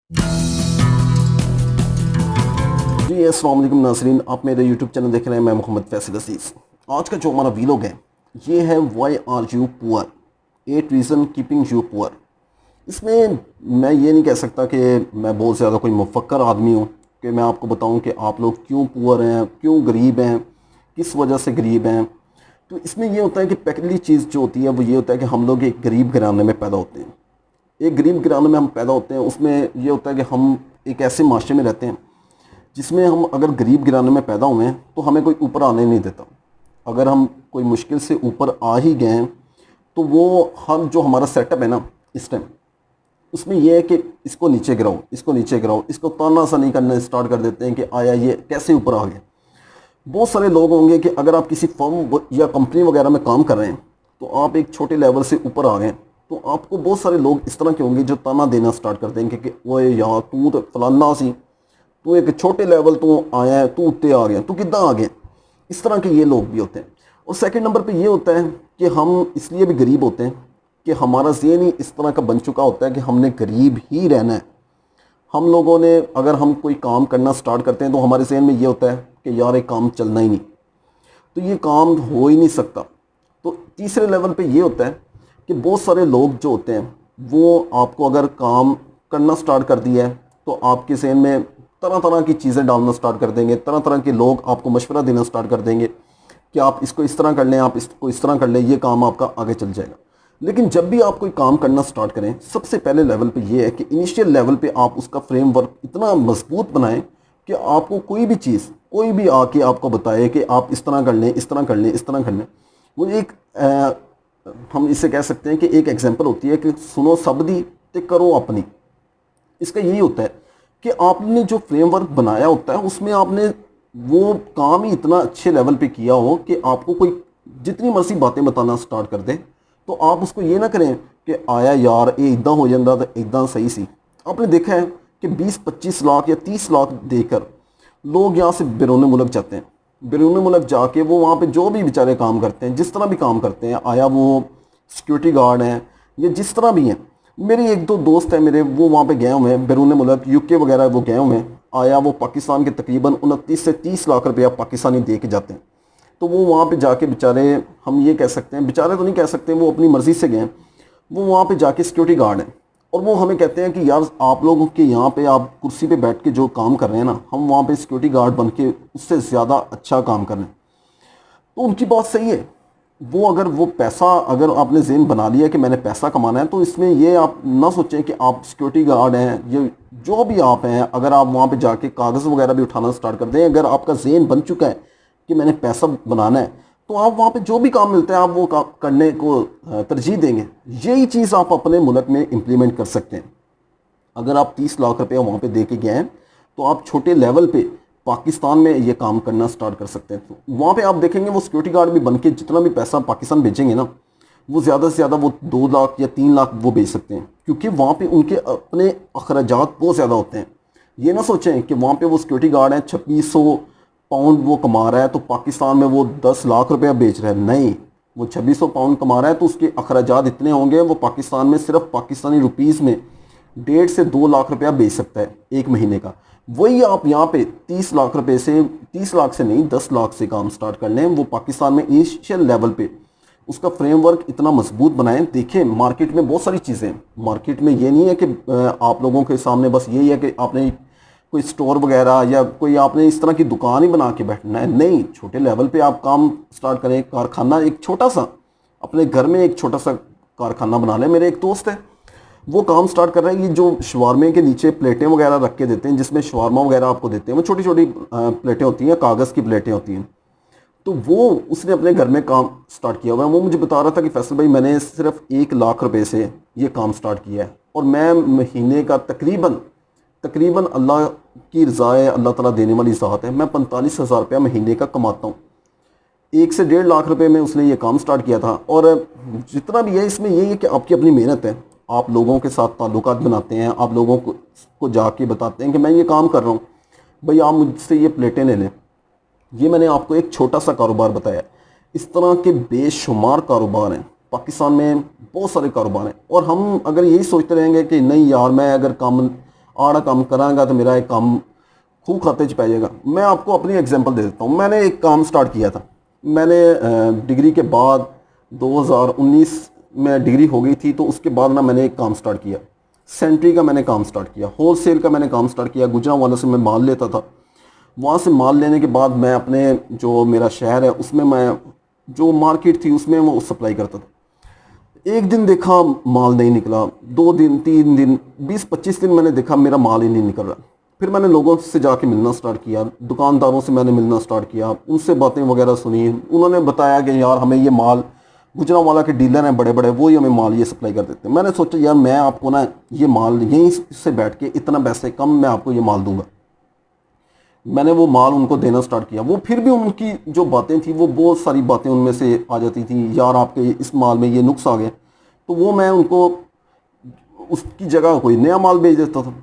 जी अस्सलाम वालेकुम नाज़रीन, आप मेरे यूट्यूब चैनल देख रहे हैं। मैं मोहम्मद फैसल अजीज़। आज का जो हमारा वीलॉग है ये है why are you poor, 8 reason keeping you poor. इसमें मैं ये नहीं कह सकता कि मैं बहुत ज़्यादा कोई मुफक्कर आदमी हूँ कि मैं आपको बताऊँ कि आप लोग क्यों पुअर हैं, क्यों गरीब हैं, किस वजह से गरीब हैं। तो इसमें ये होता है कि पहली चीज़ जो होती है वो ये होता है कि हम लोग एक गरीब घराने में पैदा होते हैं। एक गरीब घराने में हम पैदा होते हैं, उसमें ये होता है कि हम एक ऐसे माशरे में रहते हैं जिसमें हम अगर गरीब घराने में पैदा हुए हैं तो हमें कोई ऊपर आने नहीं देता। अगर हम कोई मुश्किल से ऊपर आ ही गए हैं तो वो हम जो हमारा सेटअप है ना इस टाइम, उसमें यह है कि इसको नीचे गिराओ, इसको नीचे गिराओ, इसको ताना सा नहीं करना स्टार्ट कर देते हैं कि आया ये कैसे ऊपर आ गया। बहुत सारे लोग होंगे कि अगर आप किसी फर्म या कंपनी वगैरह में काम कर रहे हैं तो आप एक छोटे लेवल से ऊपर आ गए, तो आपको बहुत सारे लोग इस तरह के होंगे जो ताना देना स्टार्ट कर देंगे कि वो यार तू तो फलाना सी, तू एक छोटे लेवल तो आया है, तू उत्ते आ गया, तू कितना आ गया। इस तरह के ये लोग भी होते हैं। और सेकंड नंबर पे ये होता है कि हम इसलिए भी गरीब होते हैं कि हमारा ज़हन ही इस तरह का बन चुका होता है कि हमने गरीब ही रहना है। हम लोगों ने अगर हम कोई काम करना स्टार्ट करते हैं तो हमारे जहन में ये होता है कि यार एक काम चलना ही नहीं, तो ये काम हो ही नहीं सकता। तो तीसरे लेवल पे ये होता है कि बहुत सारे लोग जो होते हैं वो आपको अगर काम करना स्टार्ट कर दिया है तो आपके जहन में तरह तरह की चीज़ें डालना स्टार्ट कर देंगे, तरह तरह के लोग आपको मशवरा देना स्टार्ट कर देंगे कि आप इसको इस तरह कर लें, आप इसको इस तरह कर लें, ये काम आपका आगे चल जाएगा। लेकिन जब भी आप कोई काम करना स्टार्ट करें, सबसे पहले लेवल पे ये है कि इनिशियल लेवल पे आप उसका फ्रेमवर्क इतना मजबूत बनाएं कि आपको कोई भी चीज़, कोई भी आके आपको बताए कि आप इस तरह कर लें, इस तरह कर लें, इस तरह कर लें। वो एक हम इसे कह सकते हैं कि एक एग्जांपल होती है कि सुनो सबदी ते करो अपनी। इसका यही होता है कि आपने जो फ्रेमवर्क बनाया होता है उसमें आपने वो काम ही इतना अच्छे लेवल पे किया हो कि आपको कोई जितनी मर्जी बातें बताना स्टार्ट कर दे तो आप उसको ये ना करें कि आया यार ये इदा हो जाता तो इदा सही सी। आपने देखा है कि 20-25 लाख या 30 लाख देकर लोग यहाँ से बैरून मुल्क जाते हैं। बैरून मुल्क जाके वो वहाँ पे जो भी बेचारे काम करते हैं, जिस तरह भी काम करते हैं, आया वो सिक्योरिटी गार्ड हैं या जिस तरह भी हैं। मेरे एक दो दोस्त हैं मेरे, वो वहाँ पे गए हुए हैं बैरून मुल्क, यूके वगैरह वो गए हुए हैं। आया वो पाकिस्तान के तकरीबन 29 से 30 लाख रुपया पाकिस्तानी दे के जाते हैं। तो वो वहाँ पे जाके बेचारे, हम ये कह सकते हैं, बेचारे तो नहीं कह सकते, वो अपनी मर्ज़ी से गए। वो वहाँ पे जाके सिक्योरिटी गार्ड हैं और वो हमें कहते हैं कि यार आप लोगों के यहाँ पे आप कुर्सी पे बैठ के जो काम कर रहे हैं ना, हम वहाँ पे सिक्योरिटी गार्ड बन के उससे ज़्यादा अच्छा काम कर रहे हैं। तो उनकी बात सही है। वो अगर वो पैसा, अगर आपने ज़हन बना लिया कि मैंने पैसा कमाना है, तो इसमें ये आप ना सोचें कि आप सिक्योरिटी गार्ड हैं, ये जो भी आप हैं, अगर आप वहाँ पे जाके कागज़ वगैरह भी उठाना स्टार्ट कर दें, अगर आपका ज़हन बन चुका है कि मैंने पैसा बनाना है, तो आप वहाँ पे जो भी काम मिलता है आप वो काम करने को तरजीह देंगे। यही चीज़ आप अपने मुल्क में इम्प्लीमेंट कर सकते हैं। अगर आप 30 लाख रुपया वहाँ पे दे के गए हैं तो आप छोटे लेवल पे पाकिस्तान में ये काम करना स्टार्ट कर सकते हैं। तो वहाँ पे आप देखेंगे वो सिक्योरिटी गार्ड भी बन के जितना भी पैसा पाकिस्तान भेजेंगे ना, वो ज़्यादा से ज़्यादा वो 2 लाख या 3 लाख वो भेज सकते हैं, क्योंकि वहाँ पे उनके अपने अखराजात बहुत ज़्यादा होते हैं। ये ना सोचें कि वहाँ पे वो सिक्योरिटी गार्ड हैं 2600 पाउंड वो कमा रहा है तो पाकिस्तान में वो 10 लाख रुपया बेच रहा है। नहीं, वो 2600 पाउंड कमा रहा है तो उसके अखराजात इतने होंगे, वो पाकिस्तान में सिर्फ पाकिस्तानी रुपीज़ में 1.5 से 2 लाख रुपया बेच सकता है एक महीने का। वही आप यहाँ पे 30 लाख रुपए से, 30 लाख से नहीं 10 लाख से काम स्टार्ट कर लें, वो पाकिस्तान में इनिशियल लेवल पे उसका फ्रेमवर्क इतना मजबूत बनाएं। देखें मार्केट में बहुत सारी चीज़ें, मार्केट में ये नहीं है कि आप लोगों के सामने बस यही है कि आपने कोई स्टोर वगैरह या कोई आपने इस तरह की दुकान ही बना के बैठना है। नहीं, छोटे लेवल पे आप काम स्टार्ट करें। कारखाना एक छोटा सा, अपने घर में एक छोटा सा कारखाना बना लें। मेरे एक दोस्त है, वो काम स्टार्ट कर रहे हैं। ये जो शवारमे के नीचे प्लेटें वगैरह रख के देते हैं, जिसमें शवारमा वगैरह आपको देते हैं, वो छोटी छोटी प्लेटें होती हैं, कागज़ की प्लेटें होती हैं। तो वो उसने अपने घर में काम स्टार्ट किया हुआ है। वो मुझे बता रहा था कि फैसल भाई मैंने सिर्फ 1 लाख रुपए से ये काम स्टार्ट किया है और मैं महीने का तकरीबन तकरीबन अल्लाह की रज़ा है, अल्लाह ताला देने वाली ज़ात है, मैं 45,000 रुपया महीने का कमाता हूँ। 1 से 1.5 लाख रुपए में उसने ये काम स्टार्ट किया था। और जितना भी है इसमें यही है कि आपकी अपनी मेहनत है, आप लोगों के साथ ताल्लुकात बनाते हैं, आप लोगों को जाके बताते हैं कि मैं ये काम कर रहा हूँ, भाई आप मुझसे ये प्लेटें ले लें। ये मैंने आपको एक छोटा सा कारोबार बताया। इस तरह के बेशुमार कारोबार हैं पाकिस्तान में, बहुत सारे कारोबार हैं। और हम अगर यही सोचते रहेंगे कि नहीं यार मैं अगर काम आड़ा काम करांगा तो मेरा एक काम खूब खाते च पै जाएगा। मैं आपको अपनी एग्जांपल दे देता हूँ। मैंने एक काम स्टार्ट किया था। मैंने डिग्री के बाद 2019 में डिग्री हो गई थी, तो उसके बाद ना मैंने एक काम स्टार्ट किया। सेंट्री का मैंने काम स्टार्ट किया, होलसेल का मैंने काम स्टार्ट किया। गुजरांवाला से मैं माल लेता था। वहाँ से माल लेने के बाद मैं अपने जो मेरा शहर है उसमें मैं जो मार्केट थी उसमें वो सप्लाई करता था। एक दिन देखा माल नहीं निकला, 2 दिन 3 दिन 20-25 दिन मैंने देखा मेरा माल ही नहीं निकल रहा। फिर मैंने लोगों से जाके मिलना स्टार्ट किया, दुकानदारों से मैंने मिलना स्टार्ट किया, उनसे बातें वगैरह सुनी। उन्होंने बताया कि यार हमें ये माल, गुजरांवाला के डीलर हैं बड़े बड़े, वो ही हमें माल ये सप्लाई कर देते हैं। मैंने सोचा यार मैं आपको ना ये माल यहीं से बैठ के इतना पैसे कम मैं आपको ये माल दूंगा। मैंने वो माल उनको देना स्टार्ट किया। वो फिर भी उनकी जो बातें थी वो बहुत सारी बातें उनमें से आ जाती थी, यार आपके इस माल में ये नुक्स आ गए। तो वो मैं उनको उसकी जगह कोई नया माल भेज देता था।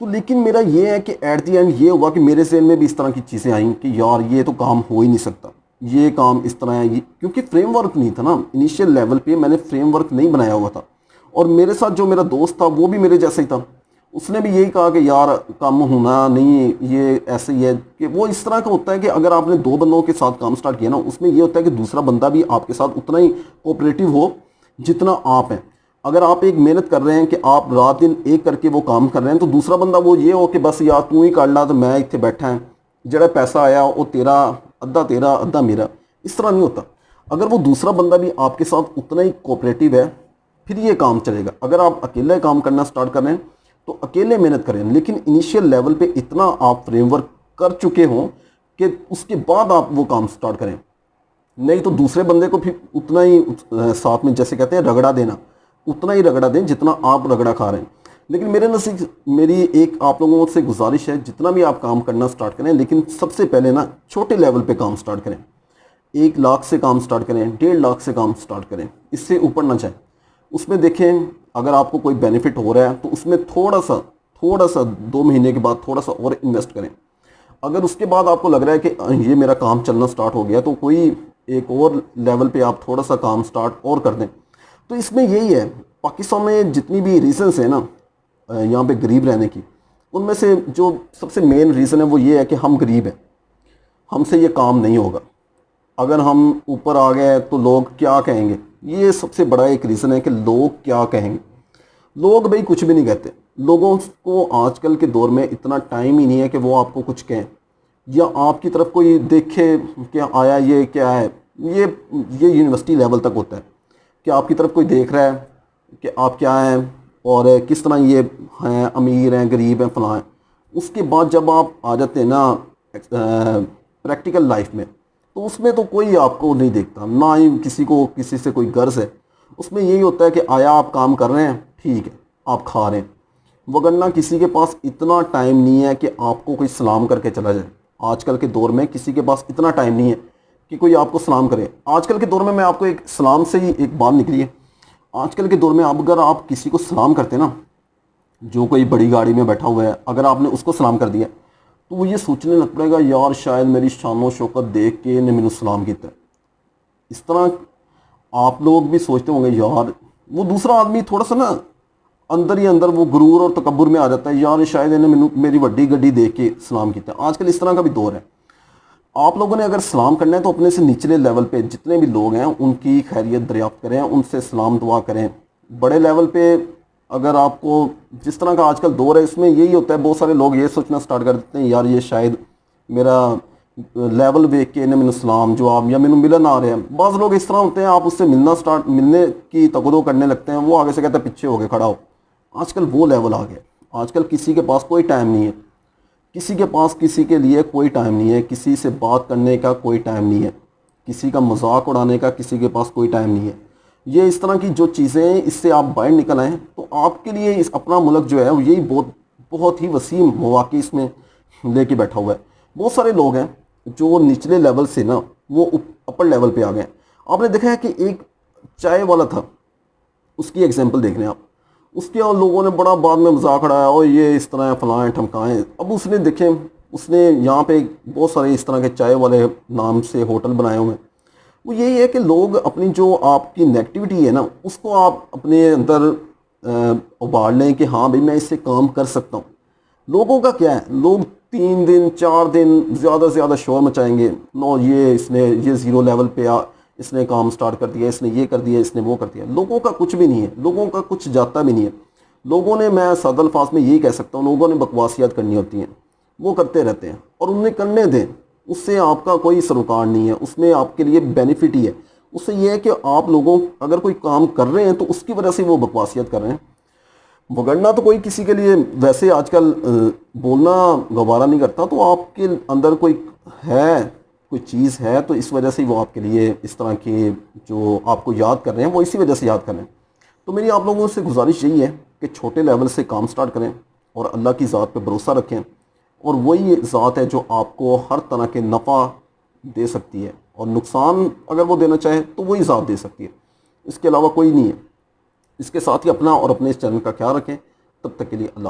तो लेकिन मेरा ये है कि एट दी एंड ये हुआ कि मेरे जहन में भी इस तरह की चीज़ें आई कि यार ये तो काम हो ही नहीं सकता, ये काम इस तरह है। ये क्योंकि फ्रेमवर्क नहीं था ना, इनिशियल लेवल पे मैंने फ्रेमवर्क नहीं बनाया हुआ था। और मेरे साथ जो मेरा दोस्त था वो भी मेरे जैसा ही था। उसने भी यही कहा कि यार काम होना नहीं, ये ऐसे ही है। कि वो इस तरह का होता है कि अगर आपने 2 बंदों के साथ काम स्टार्ट किया ना, उसमें ये होता है कि दूसरा बंदा भी आपके साथ उतना ही कोऑपरेटिव हो जितना आप हैं। अगर आप एक मेहनत कर रहे हैं कि आप रात दिन एक करके वो काम कर रहे हैं, तो दूसरा बंदा वो ये हो कि बस यार तू ही कर ला तो मैं इतने बैठा है, जड़ा पैसा आया वो तेरा, अद्धा मेरा, इस तरह नहीं होता। अगर वो दूसरा बंदा भी आपके साथ उतना ही कोऑपरेटिव है फिर ये काम चलेगा। अगर आप अकेले काम करना स्टार्ट कर रहे हैं तो अकेले मेहनत करें, लेकिन इनिशियल लेवल पे इतना आप फ्रेमवर्क कर चुके हों कि उसके बाद आप वो काम स्टार्ट करें। नहीं तो दूसरे बंदे को फिर उतना ही साथ में, जैसे कहते हैं रगड़ा देना, उतना ही रगड़ा दें जितना आप रगड़ा खा रहे हैं। लेकिन मेरे नसीब मेरी एक आप लोगों से गुजारिश है, जितना भी आप काम करना स्टार्ट करें, लेकिन सबसे पहले ना छोटे लेवल पे काम स्टार्ट करें। 1 लाख से काम स्टार्ट करें, 1.5 लाख से काम स्टार्ट करें, इससे ऊपर ना जाए। उसमें देखें अगर आपको कोई बेनिफिट हो रहा है तो उसमें थोड़ा सा 2 महीने के बाद थोड़ा सा और इन्वेस्ट करें। अगर उसके बाद आपको लग रहा है कि ये मेरा काम चलना स्टार्ट हो गया, तो कोई एक और लेवल पे आप थोड़ा सा काम स्टार्ट और कर दें। तो इसमें यही है, पाकिस्तान में जितनी भी रीज़न्स हैं ना यहाँ पे गरीब रहने की, उनमें से जो सबसे मेन रीज़न है वो ये है कि हम गरीब हैं, हमसे ये काम नहीं होगा। अगर हम ऊपर आ गए तो लोग क्या कहेंगे, ये सबसे बड़ा एक रीज़न है कि लोग क्या कहेंगे। लोग भाई कुछ भी नहीं कहते। लोगों को आजकल के दौर में इतना टाइम ही नहीं है कि वो आपको कुछ कहें, या आपकी तरफ कोई देखे क्या आया ये क्या है। ये यूनिवर्सिटी लेवल तक होता है कि आपकी तरफ कोई देख रहा है कि आप क्या हैं और किस तरह ये हैं, अमीर हैं गरीब हैं फलां हैं। उसके बाद जब आप आ जाते हैं ना प्रैक्टिकल लाइफ में, तो उसमें तो कोई आपको नहीं देखता, ना ही किसी को किसी से कोई गर्ज है। उसमें यही होता है कि आया आप काम कर रहे हैं, ठीक है आप खा रहे हैं, वगरना किसी के पास इतना टाइम नहीं है कि आपको कोई सलाम करके चला जाए। आजकल के दौर में किसी के पास इतना टाइम नहीं है कि कोई आपको सलाम करे। आजकल के दौर में मैं आपको एक सलाम से ही एक बात निकली है। आजकल के दौर में अगर आप किसी को सलाम करते ना, जो कोई बड़ी गाड़ी में बैठा हुआ है, अगर आपने उसको सलाम कर दिया तो वो ये सोचने लग पड़ेगा यार शायद मेरी शान व शौकत देख के ने मैंने सलाम किया। इस तरह आप लोग भी सोचते होंगे यार, वो दूसरा आदमी थोड़ा सा ना अंदर ही अंदर वो गुरूर और तकब्बुर में आ जाता है, यार शायद इन्हें मैंने मेरी वड्डी गड्डी देख के सलाम किया। आजकल इस तरह का भी दौर है। आप लोगों ने अगर सलाम करना है तो अपने से निचले लेवल पे जितने भी लोग हैं उनकी खैरियत दरियाफ्त करें, उनसे सलाम दुआ करें। बड़े लेवल पे अगर आपको जिस तरह का आजकल दौर है इसमें यही होता है, बहुत सारे लोग ये सोचना स्टार्ट कर देते हैं यार ये शायद मेरा लेवल देख के इन्हें मैंने सलाम जवाब या मैंने मिलन आ रहे हैं। बाज़ लोग इस तरह होते हैं, आप उससे मिलने की तकदो करने लगते हैं, वो आगे से कहते हैं पीछे हो गए खड़ा हो। आजकल वो लेवल आ गया। आजकल किसी के पास कोई टाइम नहीं है, किसी के पास किसी के लिए कोई टाइम नहीं है, किसी से बात करने का कोई टाइम नहीं है, किसी का मजाक उड़ाने का किसी के पास कोई टाइम नहीं है। ये इस तरह की जो चीज़ें हैं इससे आप बाहर निकल आएँ तो आपके लिए इस अपना मुल्क जो है यही बहुत ही वसीम मौक़े इसमें लेके बैठा हुआ है। बहुत सारे लोग हैं जो निचले लेवल से ना वो अपर लेवल पे आ गए। आपने देखा है कि एक चाय वाला था, उसकी एग्जांपल देख रहे हैं आप, उसके और लोगों ने बड़ा बाद में मजाक उड़ाया और ये इस तरह फलाएँ ठमकाएँ। अब उसने देखें उसने यहाँ पे बहुत सारे इस तरह के चाय वाले नाम से होटल बनाए हुए हैं। वो यही है कि लोग अपनी जो आपकी नेगेटिविटी है ना उसको आप अपने अंदर उबाल लें कि हाँ भाई मैं इससे काम कर सकता हूँ। लोगों का क्या है, लोग 3 दिन 4 दिन ज़्यादा से ज़्यादा शोर मचाएंगे, नो ये इसने ये ज़ीरो लेवल पे इसने काम स्टार्ट कर दिया, इसने ये कर दिया, इसने वो कर दिया। लोगों का कुछ भी नहीं है, लोगों का कुछ जाता भी नहीं है। लोगों ने, मैं सादल अल्फाज में यही कह सकता हूँ, लोगों ने बकवासियात करनी होती हैं, वो करते रहते हैं और उन्हें करने दें। उससे आपका कोई सरोकार नहीं है, उसमें आपके लिए बेनिफिट ही है। उससे ये है कि आप लोगों अगर कोई काम कर रहे हैं तो उसकी वजह से वो बकवासियत कर रहे हैं। वगड़ना तो कोई किसी के लिए वैसे आजकल बोलना गवारा नहीं करता। तो आपके अंदर कोई है, कोई चीज़ है, तो इस वजह से ही वो आपके लिए इस तरह के जो आपको याद कर रहे हैं वो इसी वजह से याद कर रहे हैं। तो मेरी आप लोगों से गुजारिश यही है कि छोटे लेवल से काम स्टार्ट करें और अल्लाह की ज़ात पे भरोसा रखें। और वही ज़ात है जो आपको हर तरह के नफ़ा दे सकती है, और नुकसान अगर वो देना चाहे तो वही ज़ात दे सकती है, इसके अलावा कोई नहीं है। इसके साथ ही अपना और अपने इस चैनल का ख्याल रखें। तब तक के लिए अल्लाह।